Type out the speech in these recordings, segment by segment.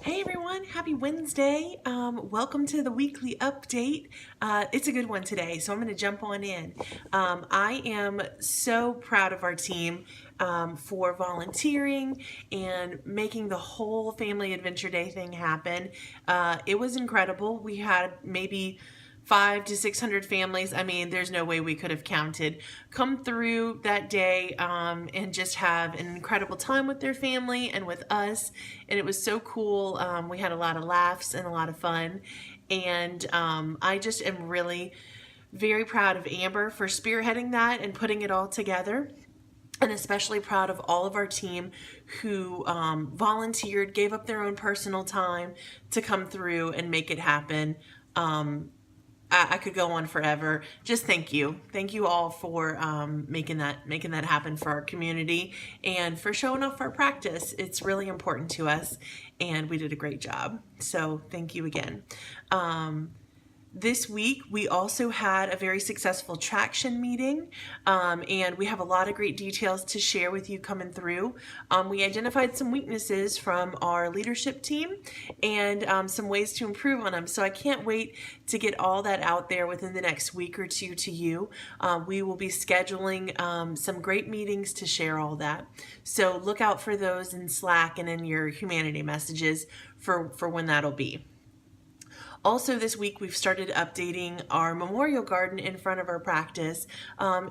Hey everyone, happy Wednesday. Welcome to the weekly update. It's a good one today, so I'm going to jump on in. I am so proud of our team for volunteering and making the whole Family Adventure Day thing happen. It was incredible. We had maybe 500 to 600 families. I mean, there's no way we could have counted. Come through that day and just have an incredible time with their family and with us. And it was so cool. We had a lot of laughs and a lot of fun. And I just am really very proud of Amber for spearheading that and putting it all together. And especially proud of all of our team who volunteered, gave up their own personal time to come through and make it happen. I could go on forever. Just thank you. Thank you all for making that happen for our community and for showing off our practice. It's really important to us, and we did a great job. So thank you again. This week, we also had a very successful traction meeting, and we have a lot of great details to share with you coming through. We identified some weaknesses from our leadership team and some ways to improve on them. So I can't wait to get all that out there within the next week or two to you. We will be scheduling some great meetings to share all that. So look out for those in Slack and in your humanity messages for when that'll be. Also this week, we've started updating our memorial garden in front of our practice.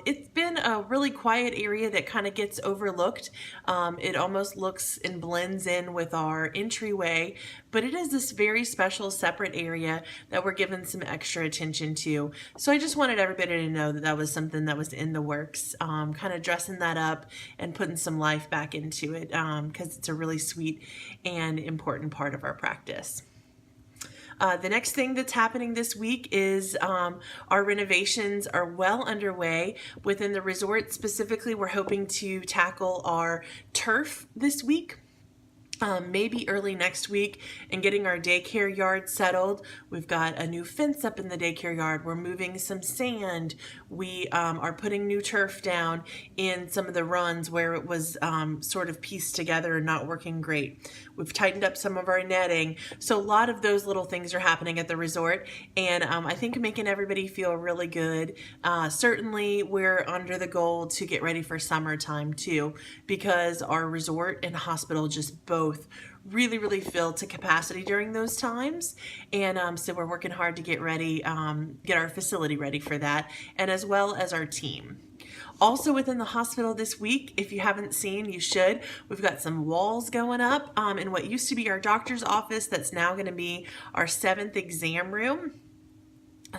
It's been a really quiet area that kind of gets overlooked. It almost looks and blends in with our entryway, but it is this very special separate area that we're giving some extra attention to. So I just wanted everybody to know that that was something that was in the works, kind of dressing that up and putting some life back into it because it's a really sweet and important part of our practice. The next thing that's happening this week is our renovations are well underway within the resort. Specifically, we're hoping to tackle our turf this week. Maybe early next week, and getting our daycare yard settled. We've got a new fence up in the daycare yard. We're moving some sand. We are putting new turf down in some of the runs where it was sort of pieced together and not working great. We've tightened up some of our netting. So a lot of those little things are happening at the resort, and I think making everybody feel really good. Certainly we're under the goal to get ready for summertime too, because our resort and hospital just both really fill to capacity during those times, and so we're working hard to get ready, get our facility ready for that, and as well as our team. Also within the hospital this week, if you haven't seen, you should. We've got some walls going up in what used to be our doctor's office that's now going to be our 7th exam room.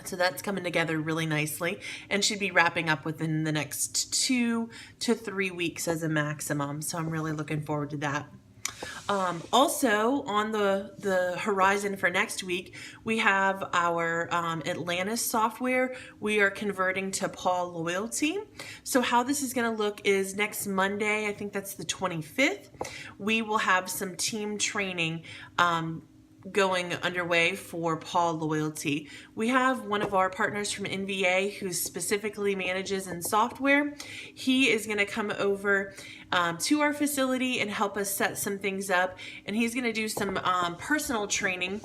So that's coming together really nicely and should be wrapping up within the next 2 to 3 weeks as a maximum. So I'm really looking forward to that. Also on the horizon for next week, we have our Atlantis software. We are converting to Paw Loyalty. So how this is going to look is next Monday, I think that's the 25th, we will have some team training going underway for Paw Loyalty. We have one of our partners from NVA who specifically manages in software. He is going to come over to our facility and help us set some things up, and he's going to do some personal training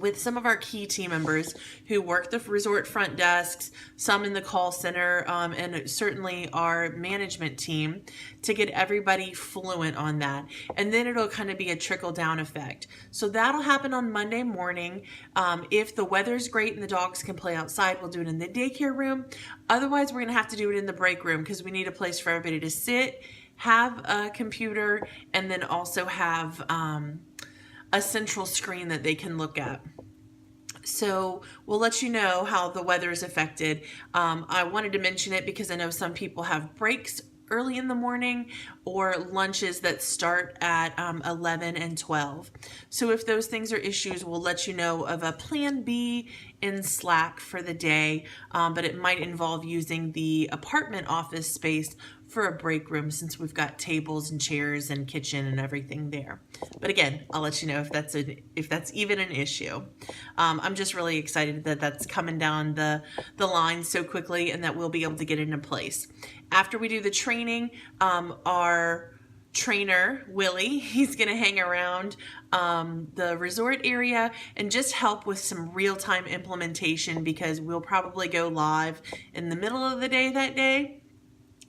with some of our key team members who work the resort front desks, some in the call center, and certainly our management team, to get everybody fluent on that. And then it'll kind of be a trickle down effect. So that'll happen on Monday morning. If the weather's great and the dogs can play outside, we'll do it in the daycare room. Otherwise, we're going to have to do it in the break room because we need a place for everybody to sit, have a computer, and then also have a central screen that they can look at. So we'll let you know how the weather is affected. I wanted to mention it because I know some people have breaks early in the morning or lunches that start at 11 and 12. So if those things are issues, we'll let you know of a plan B in Slack for the day, but it might involve using the apartment office space for a break room since we've got tables and chairs and kitchen and everything there. But again, I'll let you know if that's even an issue. I'm just really excited that that's coming down the line so quickly and that we'll be able to get it in place. After we do the training, our trainer, Willie. He's going to hang around the resort area and just help with some real-time implementation, because we'll probably go live in the middle of the day that day.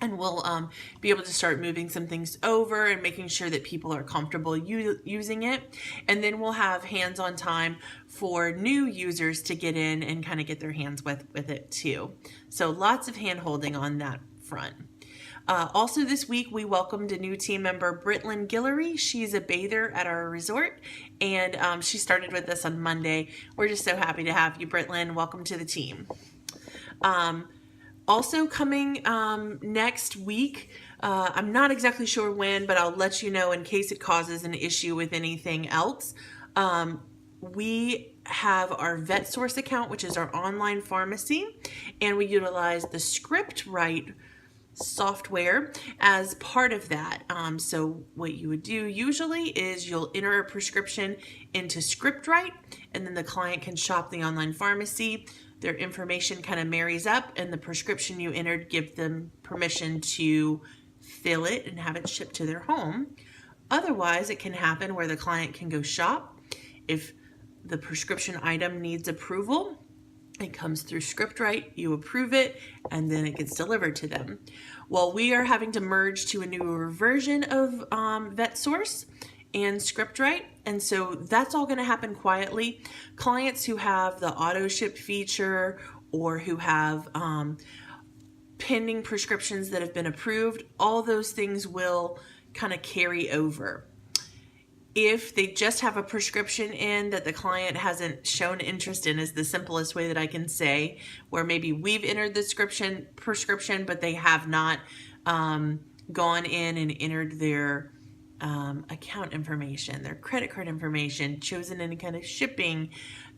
And we'll be able to start moving some things over and making sure that people are comfortable using it. And then we'll have hands-on time for new users to get in and kind of get their hands with it too. So lots of hand-holding on that front. Also this week, we welcomed a new team member, Britlin Guillory. She's a bather at our resort, and she started with us on Monday. We're just so happy to have you, Britlin. Welcome to the team. Also coming next week, I'm not exactly sure when, but I'll let you know in case it causes an issue with anything else. We have our VetSource account, which is our online pharmacy, and we utilize the ScriptWrite software as part of that. So what you would do usually is you'll enter a prescription into ScriptWrite, and then the client can shop the online pharmacy. Their information kind of marries up, and the prescription you entered gives them permission to fill it and have it shipped to their home. Otherwise, it can happen where the client can go shop. If the prescription item needs approval, it comes through ScriptWrite, you approve it, and then it gets delivered to them. Well, we are having to merge to a newer version of VetSource and ScriptWrite, and so that's all going to happen quietly. Clients who have the auto ship feature or who have pending prescriptions that have been approved, all those things will kind of carry over. If they just have a prescription in that the client hasn't shown interest in, is the simplest way that I can say, where maybe we've entered the prescription, but they have not gone in and entered their account information, their credit card information, chosen any kind of shipping,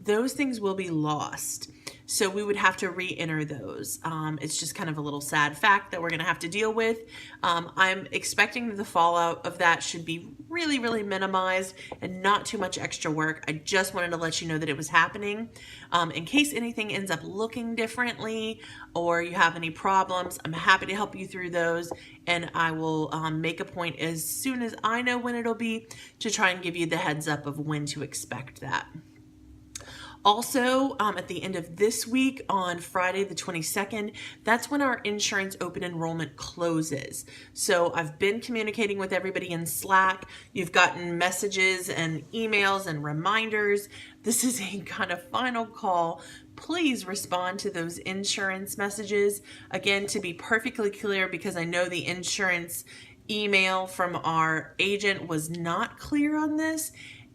those things will be lost. So we would have to re-enter those. It's just kind of a little sad fact that we're going to have to deal with. I'm expecting the fallout of that should be really, really minimized and not too much extra work. I just wanted to let you know that it was happening. In case anything ends up looking differently or you have any problems, I'm happy to help you through those, and I will make a point as soon as I know when it'll be to try and give you the heads up of when to expect that. Also, at the end of this week, on Friday the 22nd, that's when our insurance open enrollment closes. So I've been communicating with everybody in Slack. You've gotten messages and emails and reminders. This is a kind of final call. Please respond to those insurance messages. Again, to be perfectly clear, because I know the insurance email from our agent was not clear on this,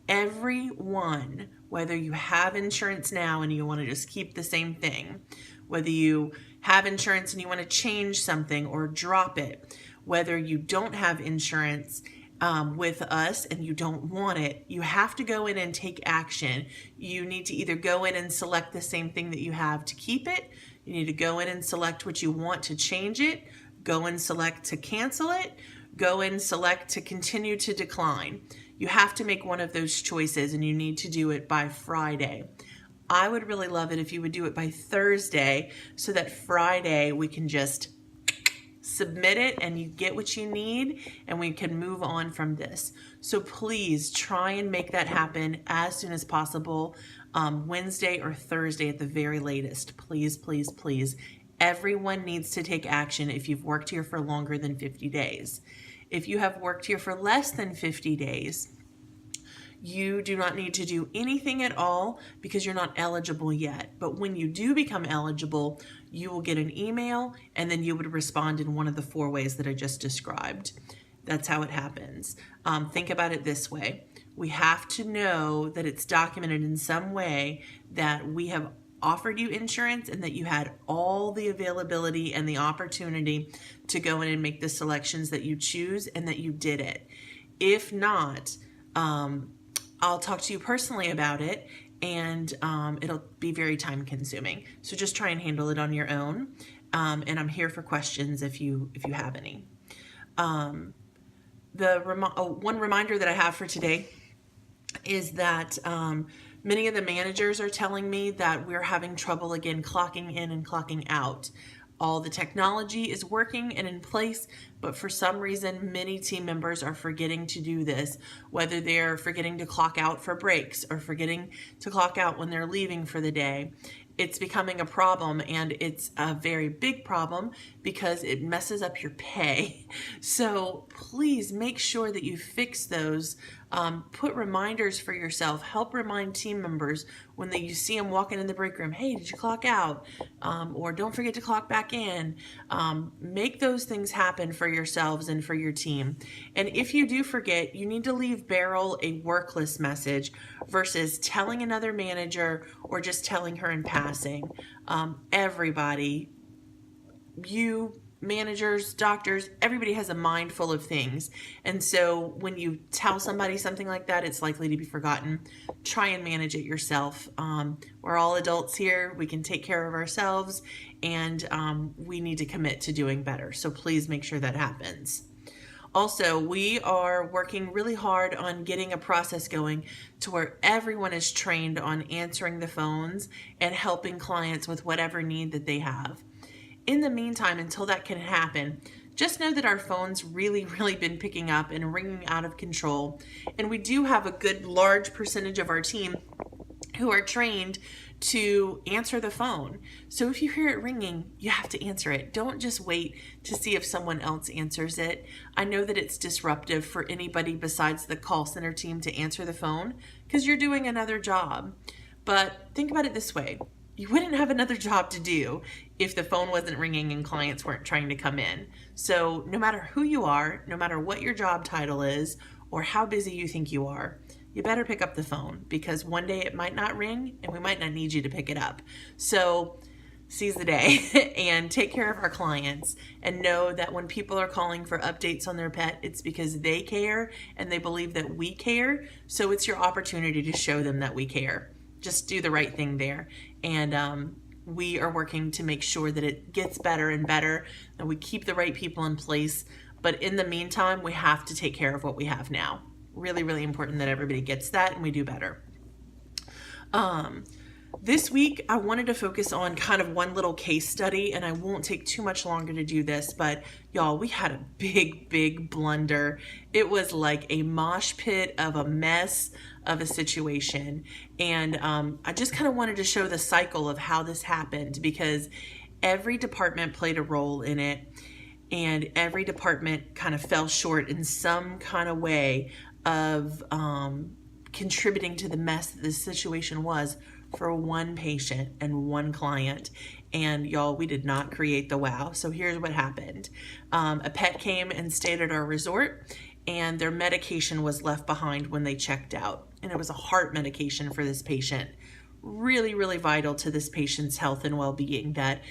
everyone, whether you have insurance now and you want to just keep the same thing, whether you have insurance and you want to change something or drop it, whether you don't have insurance with us and you don't want it, you have to go in and take action. You need to either go in and select the same thing that you have to keep it. You need to go in and select what you want to change it, go and select to cancel it, go and select to continue to decline. You have to make one of those choices, and you need to do it by Friday. I would really love it if you would do it by Thursday, so that Friday we can just submit it and you get what you need and we can move on from this. So please try and make that happen as soon as possible, Wednesday or Thursday at the very latest. Please, please, please. Everyone needs to take action if you've worked here for longer than 50 days. If you have worked here for less than 50 days, you do not need to do anything at all because you're not eligible yet. But when you do become eligible, you will get an email and then you would respond in one of the 4 ways that I just described. That's how it happens. Think about it this way. We have to know that it's documented in some way that we have offered you insurance and that you had all the availability and the opportunity to go in and make the selections that you choose and that you did it. If not, I'll talk to you personally about it, and it'll be very time consuming. So just try and handle it on your own. And I'm here for questions if you have any. One reminder that I have for today is that many of the managers are telling me that we're having trouble again clocking in and clocking out. All the technology is working and in place, but for some reason, many team members are forgetting to do this, whether they're forgetting to clock out for breaks or forgetting to clock out when they're leaving for the day. It's becoming a problem, and it's a very big problem because it messes up your pay. So please make sure that you fix those. Put reminders for yourself. Help remind team members when you see them walking in the break room, hey, did you clock out? Or don't forget to clock back in. Make those things happen for yourselves and for your team. And if you do forget, you need to leave Beryl a work list message versus telling another manager or just telling her in passing. Everybody, you, managers, doctors, everybody has a mind full of things. And so when you tell somebody something like that, it's likely to be forgotten. Try and manage it yourself. We're all adults here. We can take care of ourselves, and we need to commit to doing better. So please make sure that happens. Also, we are working really hard on getting a process going to where everyone is trained on answering the phones and helping clients with whatever need that they have. In the meantime, until that can happen, just know that our phone's really been picking up and ringing out of control. And we do have a good large percentage of our team who are trained to answer the phone. So if you hear it ringing, you have to answer it. Don't just wait to see if someone else answers it. I know that it's disruptive for anybody besides the call center team to answer the phone because you're doing another job. But think about it this way. You wouldn't have another job to do if the phone wasn't ringing and clients weren't trying to come in. So no matter who you are, no matter what your job title is or how busy you think you are, you better pick up the phone because one day it might not ring and we might not need you to pick it up. So seize the day and take care of our clients, and know that when people are calling for updates on their pet, it's because they care and they believe that we care. So it's your opportunity to show them that we care. Just do the right thing there. And we are working to make sure that it gets better and better, and we keep the right people in place. But in the meantime, we have to take care of what we have now. Really important that everybody gets that and we do better. This week, I wanted to focus on kind of one little case study, and I won't take too much longer to do this, but y'all, we had a big blunder. It was like a mosh pit of a mess of a situation. And I just kind of wanted to show the cycle of how this happened, because every department played a role in it, and every department kind of fell short in some kind of way of contributing to the mess that this situation was for one patient and one client. And y'all, we did not create the wow. So here's what happened. A pet came and stayed at our resort, and their medication was left behind when they checked out. And it was a heart medication for this patient. Really vital to this patient's health and well-being that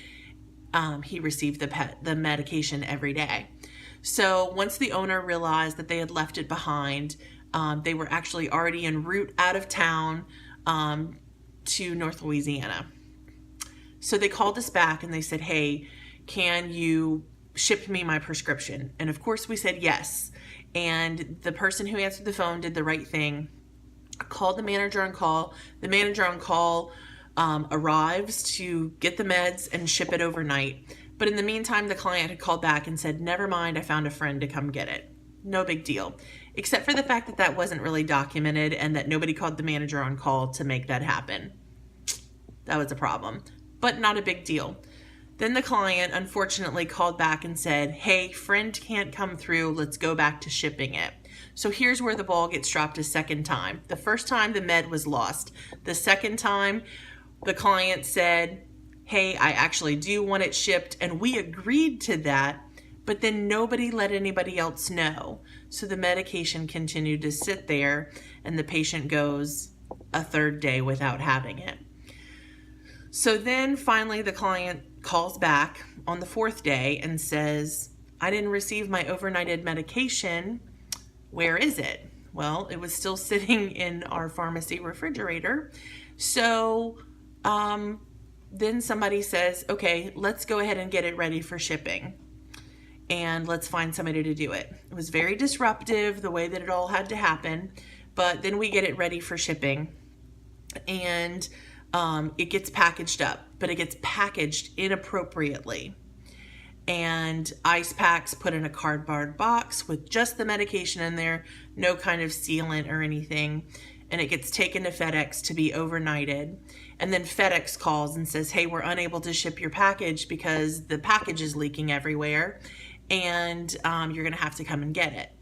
he received the medication every day. So once the owner realized that they had left it behind, they were actually already en route out of town to North Louisiana. So they called us back and they said, hey, can you ship me my prescription? And of course we said yes. And the person who answered the phone did the right thing, called the manager on call. The manager on call arrives to get the meds and ship it overnight. But in the meantime, the client had called back and said, never mind, I found a friend to come get it. No big deal, except for the fact that that wasn't really documented and that nobody called the manager on call to make that happen. That was a problem, but not a big deal. Then the client unfortunately called back and said, hey, friend can't come through, let's go back to shipping it. So here's where the ball gets dropped a second time. The first time the med was lost. The second time the client said, hey, I actually do want it shipped, and we agreed to that, but then nobody let anybody else know. So the medication continued to sit there, and the patient goes a third day without having it. So then finally the client calls back on the fourth day and says, I didn't receive my overnighted medication. Where is it? Well, it was still sitting in our pharmacy refrigerator. So then somebody says, okay, let's go ahead and get it ready for shipping. And let's find somebody to do it. It was very disruptive, the way that it all had to happen. But then we get it ready for shipping. And it gets packaged up, but it gets packaged inappropriately. and ice packs put in a cardboard box with just the medication in there, no kind of sealant or anything. And it gets taken to FedEx to be overnighted. And then FedEx calls and says, hey, we're unable to ship your package because the package is leaking everywhere, and you're going to have to come and get it.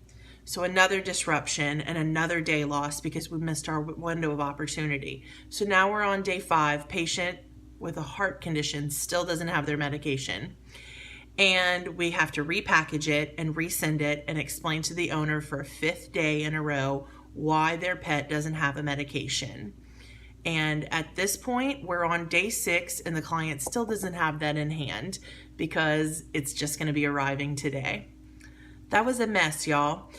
So another disruption and another day lost because we missed our window of opportunity. So now we're on day 5. Patient with a heart condition still doesn't have their medication. And we have to repackage it and resend it and explain to the owner for a 5th day in a row why their pet doesn't have a medication. And at this point, we're on day 6 and the client still doesn't have that in hand because it's just going to be arriving today. That was a mess, y'all.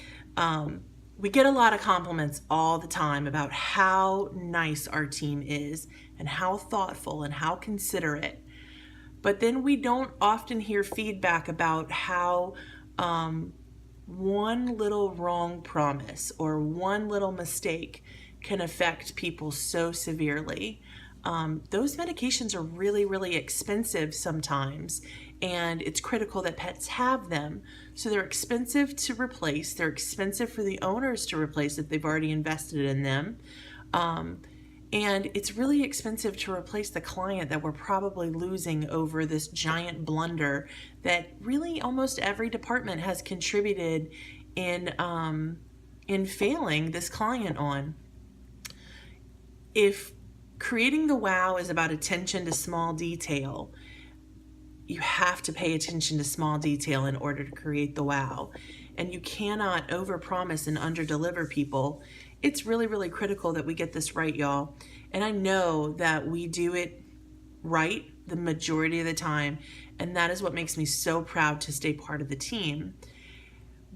We get a lot of compliments all the time about how nice our team is and how thoughtful and how considerate. But then we don't often hear feedback about how one little wrong promise or one little mistake can affect people so severely. Those medications are really, really expensive sometimes, and it's critical that pets have them. So they're expensive to replace. They're expensive for the owners to replace if they've already invested in them. And it's really expensive to replace the client that we're probably losing over this giant blunder that really almost every department has contributed in failing this client on. If creating the wow is about attention to small detail, you have to pay attention to small detail in order to create the wow. And you cannot overpromise and underdeliver people. It's really, really critical that we get this right, y'all. And I know that we do it right the majority of the time, and that is what makes me so proud to stay part of the team.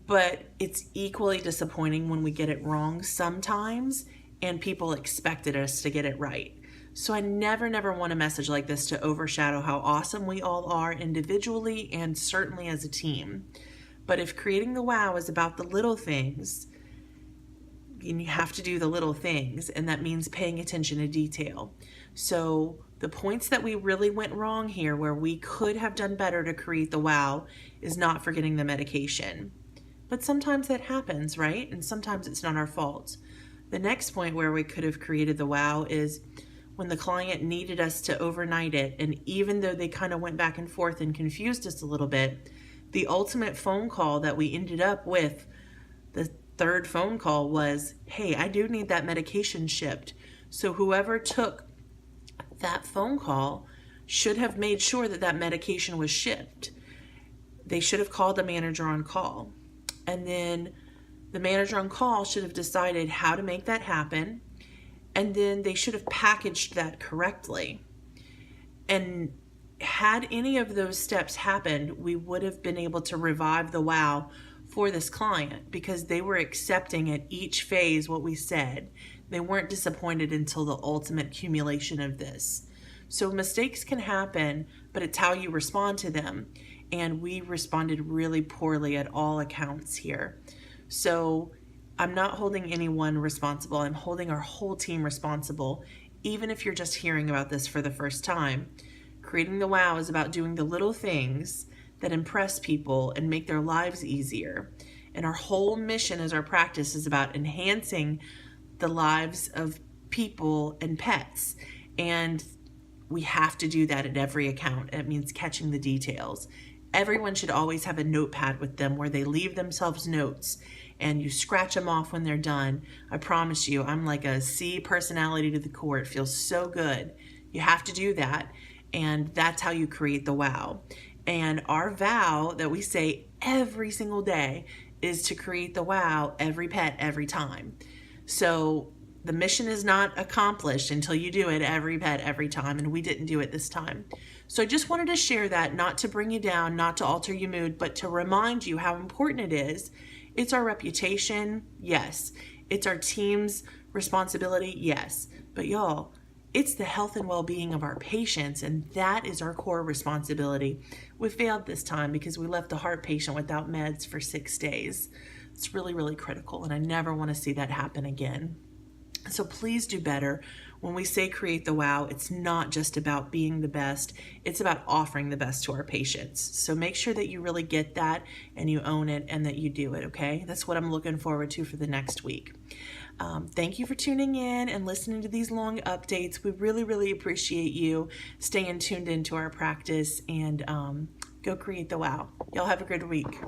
But it's equally disappointing when we get it wrong sometimes, and people expected us to get it right. So I never want a message like this to overshadow how awesome we all are individually and certainly as a team. But if creating the wow is about the little things, and you have to do the little things, and that means paying attention to detail. So the points that we really went wrong here, where we could have done better to create the wow, is not forgetting the medication. But sometimes that happens, right? And sometimes it's not our fault. The next point where we could have created the wow is when the client needed us to overnight it, and even though they kind of went back and forth and confused us a little bit, the ultimate phone call that we ended up with, the 3rd phone call, was, hey, I do need that medication shipped. So whoever took that phone call should have made sure that that medication was shipped. They should have called the manager on call. And then the manager on call should have decided how to make that happen. And then they should have packaged that correctly. And had any of those steps happened, we would have been able to revive the wow for this client because they were accepting at each phase what we said. They weren't disappointed until the ultimate accumulation of this. So mistakes can happen, but it's how you respond to them. And we responded really poorly at all accounts here. So I'm not holding anyone responsible. I'm holding our whole team responsible, even if you're just hearing about this for the first time. Creating the wow is about doing the little things that impress people and make their lives easier. And our whole mission as our practice is about enhancing the lives of people and pets. And we have to do that at every account. It means catching the details. Everyone should always have a notepad with them where they leave themselves notes and you scratch them off when they're done. I promise you, I'm like a C personality to the core. It feels so good. You have to do that. And that's how you create the wow. And our vow that we say every single day is to create the wow every pet, every time. So the mission is not accomplished until you do it every pet, every time. And we didn't do it this time. So I just wanted to share that, not to bring you down, not to alter your mood, but to remind you how important it is. It's our reputation, yes. It's our team's responsibility, yes. But y'all, it's the health and well-being of our patients, and that is our core responsibility. We failed this time because we left the heart patient without meds for 6 days. It's really, really critical, and I never want to see that happen again. So please do better. When we say create the wow, it's not just about being the best, it's about offering the best to our patients. So make sure that you really get that and you own it and that you do it, okay? That's what I'm looking forward to for the next week. Thank you for tuning in and listening to these long updates. We really, really appreciate you staying tuned into our practice, and go create the wow. Y'all have a good week.